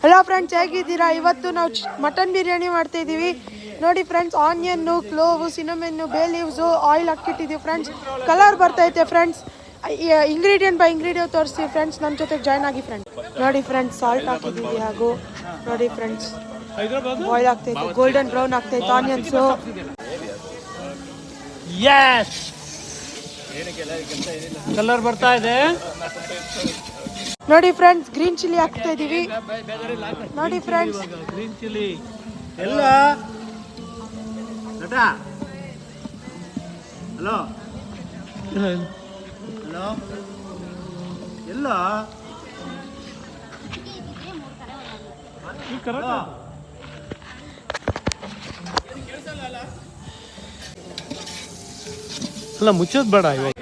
Hello friends, ಹೇಗಿದ್ದೀರಾ? ಇವತ್ತು ನಾವು ಮಟನ್ ಬಿರಿಯಾನಿ ಮಾಡ್ತಾ ಇದ್ದೀವಿ. ನೋಡಿ ಫ್ರೆಂಡ್ಸ್, ಆನಿಯನ್ನು, ಕ್ಲೋವು, ಸಿನಮೆನ್ನು, ಬೇ ಲೀವ್ಸು, ಆಯಿಲ್ ಹಾಕಿಟ್ಟಿದ್ದೀವಿ ಫ್ರೆಂಡ್ಸ್. ಕಲರ್ ಬರ್ತೈತೆ ಫ್ರೆಂಡ್ಸ್. ಇಂಗ್ರೀಡಿಯೆಂಟ್ ಬೈ ಇಂಗ್ರೀಡಿಯೆಂಟ್ ತೋರಿಸ್ತೀವಿ ಫ್ರೆಂಡ್ಸ್. ನಮ್ಮ ಜೊತೆಗೆ ಜಾಯ್ನ್ ಆಗಿ ಫ್ರೆಂಡ್ಸ್. ನೋಡಿ ಫ್ರೆಂಡ್ಸ್, ಸಾಲ್ಟ್ ಹಾಕಿದ್ದೀವಿ. ಹಾಗೂ ನೋಡಿ ಫ್ರೆಂಡ್ಸ್, ಬಾಯ್ಲ್ ಆಗ್ತೈತೆ, ಗೋಲ್ಡನ್ ಬ್ರೌನ್ ಆಗ್ತೈತೆ ಆನಿಯನ್ಸು. ಕಲರ್ ಬರ್ತಾ ಇದೆ. ನೋಡಿ ಫ್ರೆಂಡ್ಸ್, ಗ್ರೀನ್ ಚಿಲ್ಲಿ ಹಾಕ್ತಾ ಇದೀವಿ. ನೋಡಿ ಫ್ರೆಂಡ್ಸ್, ಗ್ರೀನ್ ಚಿಲ್ಲಿ ಎಲ್ಲ. ಹಲೋ ಹಲೋ ಎಲ್ಲ ಅಲ್ಲ, ಮುಚ್ಚೋದು ಬೇಡ ಇವಾಗ.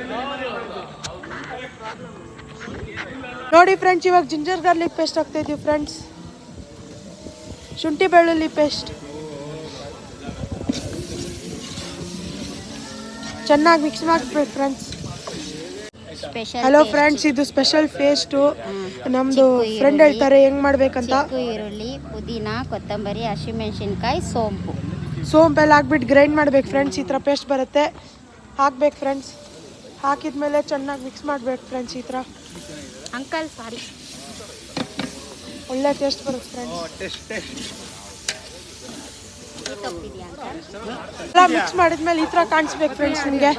ನೋಡಿ ಫ್ರೆಂಡ್ಸ್, ಇವಾಗ ಜಿಂಜರ್ ಗಾರ್ಲಿಕ್ ಪೇಸ್ಟ್ ಹಾಕ್ತಾ ಇದೀವಿ ಫ್ರೆಂಡ್ಸ್. ಶುಂಠಿ ಬೆಳ್ಳುಳ್ಳಿ ಪೇಸ್ಟ್ ಚೆನ್ನಾಗಿ ಮಿಕ್ಸ್ ಮಾಡ್ಬೇಕು ಫ್ರೆಂಡ್ಸ್. ಹಲೋ ಫ್ರೆಂಡ್ಸ್, ಇದು ಸ್ಪೆಷಲ್ ಪೇಸ್ಟು. ನಮ್ದು ಫ್ರೆಂಡ್ ಹೇಳ್ತಾರೆ ಹೆಂಗ್ ಮಾಡ್ಬೇಕಂತ. ಈರುಳ್ಳಿ, ಪುದೀನ, ಕೊತ್ತಂಬರಿ, ಹಸಿಮೆಣಸಿನ್ಕಾಯಿ, ಸೋಂಪೆಲ್ಲ ಹಾಕ್ಬಿಟ್ಟು ಗ್ರೈಂಡ್ ಮಾಡ್ಬೇಕು ಫ್ರೆಂಡ್ಸ್. ಈ ಥರ ಪೇಸ್ಟ್ ಬರುತ್ತೆ, ಹಾಕ್ಬೇಕು ಫ್ರೆಂಡ್ಸ್. ಹಾಕಿದ್ಮೇಲೆ ಚೆನ್ನಾಗಿ ಮಿಕ್ಸ್ ಮಾಡ್ಬೇಕು ಫ್ರೆಂಡ್ಸ್. ಈ ಥರ ಅಂಕಲ್ ಸಾರಿ, ಒಳ್ಳೆ ಟೇಸ್ಟ್ ಬರುತ್ತೆ ಫ್ರೆಂಡ್ಸ್. ಎಲ್ಲ ಮಿಕ್ಸ್ ಮಾಡಿದ್ಮೇಲೆ ಈ ಥರ ಕಾಣಿಸ್ಬೇಕು ಫ್ರೆಂಡ್ಸ್ ನಿಮಗೆ.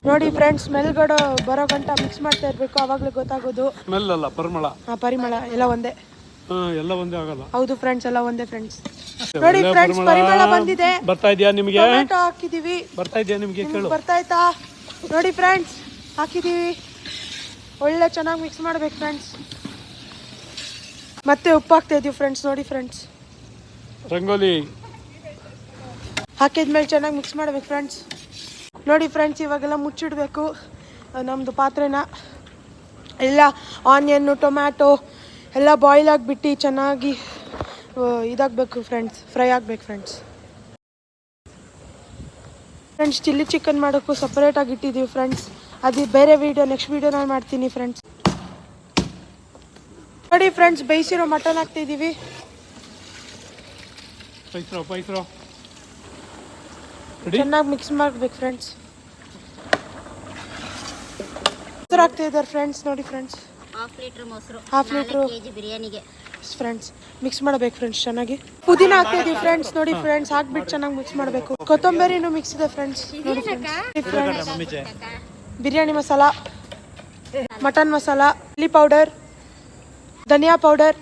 ನೋಡಿ ಫ್ರೆಂಡ್ಸ್, ಮೇಲ್ಗಡೆ ಬರೋ ಗಂಟ ಮಿಕ್ಸ್ ಮಾಡ್ತಾ ಇರ್ಬೇಕು, ಆವಾಗಲೇ ಗೊತ್ತಾಗೋದು. ಸ್ಮೆಲ್ ಅಲ್ಲ, ಪರಿಮಳ. ಪರಿಮಳ ಎಲ್ಲ ಒಂದೇ. ಎಲ್ಲ ಒಂದೇ ಆಗಲ್ಲ. ಹೌದು ಫ್ರೆಂಡ್ಸ್, ಎಲ್ಲ ಒಂದೇ ಫ್ರೆಂಡ್ಸ್. ನೋಡಿ ಫ್ರೆಂಡ್ಸ್, ಪರಿಮಳ ಬಂದಿದೆ. ಬರ್ತಾ ಇದೆಯಾ ನಿಮಗೆ? ಟೊಮೆಟೊ ಹಾಕಿದೀವಿ. ಬರ್ತಾ ಇದೆಯಾ ನಿಮಗೆ? ಕೇಳು. ಬರ್ತಾಯ್ತಾ? ನೋಡಿ ಫ್ರೆಂಡ್ಸ್, ಹಾಕಿದೀವಿ. ಒಳ್ಳೆ ಚೆನ್ನಾಗಿ ಮಿಕ್ಸ್ ಮಾಡ್ಬೇಕು ಫ್ರೆಂಡ್ಸ್. ಮತ್ತೆ ಉಪ್ಪು ಹಾಕ್ತಾ ಇದೀವಿ ಫ್ರೆಂಡ್ಸ್. ನೋಡಿ ಫ್ರೆಂಡ್ಸ್, ರಂಗೋಲಿ ಹಾಕಿದ್ಮೇಲೆ ಚೆನ್ನಾಗಿ ಮಿಕ್ಸ್ ಮಾಡ್ಬೇಕು ಫ್ರೆಂಡ್ಸ್. ನೋಡಿ ಫ್ರೆಂಡ್ಸ್, ಇವಾಗೆಲ್ಲ ಮುಚ್ಚಿಡಬೇಕು ನಮ್ಮದು ಪಾತ್ರೆನ. ಎಲ್ಲ ಆನಿಯನ್ನು, ಟೊಮ್ಯಾಟೊ ಎಲ್ಲ ಬಾಯ್ಲ್ ಆಗಿಬಿಟ್ಟು ಚೆನ್ನಾಗಿ ಇದಾಗಬೇಕು ಫ್ರೆಂಡ್ಸ್, ಫ್ರೈ ಆಗಬೇಕು ಫ್ರೆಂಡ್ಸ್. ಫ್ರೆಂಡ್ಸ್, ಚಿಲ್ಲಿ ಚಿಕನ್ ಮಾಡೋಕ್ಕೂ ಸಪ್ರೇಟಾಗಿ ಇಟ್ಟಿದ್ದೀವಿ ಫ್ರೆಂಡ್ಸ್. ಅದು ಬೇರೆ ವೀಡಿಯೋ, ನೆಕ್ಸ್ಟ್ ವೀಡಿಯೋ ನಾನು ಮಾಡ್ತೀನಿ ಫ್ರೆಂಡ್ಸ್. ನೋಡಿ ಫ್ರೆಂಡ್ಸ್, ಬೇಯಿಸಿರೋ ಮಟನ್ ಹಾಕ್ತಿದ್ದೀವಿ. ಚೆನ್ನಾಗಿ ಮಿಕ್ಸ್ ಮಾಡಬೇಕು ಫ್ರೆಂಡ್ಸ್. ಮೊಸರು ಹಾಕ್ತಾ ಇದ್ದಾರೆ ಫ್ರೆಂಡ್ಸ್. ನೋಡಿ ಫ್ರೆಂಡ್ಸ್, ಹಾಫ್ ಲೀಟ್ರು ಬಿರಿಯಾನಿಗೆ ಫ್ರೆಂಡ್ಸ್ ಮಿಕ್ಸ್ ಮಾಡಬೇಕು ಫ್ರೆಂಡ್ಸ್ ಚೆನ್ನಾಗಿ. ಪುದೀನ ಹಾಕ್ತಾ ಇದೀವಿ ಫ್ರೆಂಡ್ಸ್. ನೋಡಿ ಫ್ರೆಂಡ್ಸ್, ಹಾಕ್ಬಿಟ್ಟು ಚೆನ್ನಾಗಿ ಮಿಕ್ಸ್ ಮಾಡಬೇಕು. ಕೊತ್ತಂಬರಿನೂ ಮಿಕ್ಸ್ ಇದೆ ಫ್ರೆಂಡ್ಸ್. ನೋಡಿ friends, biryani masala, mutton masala, chilli powder, ಧನಿಯಾ ಪೌಡರ್,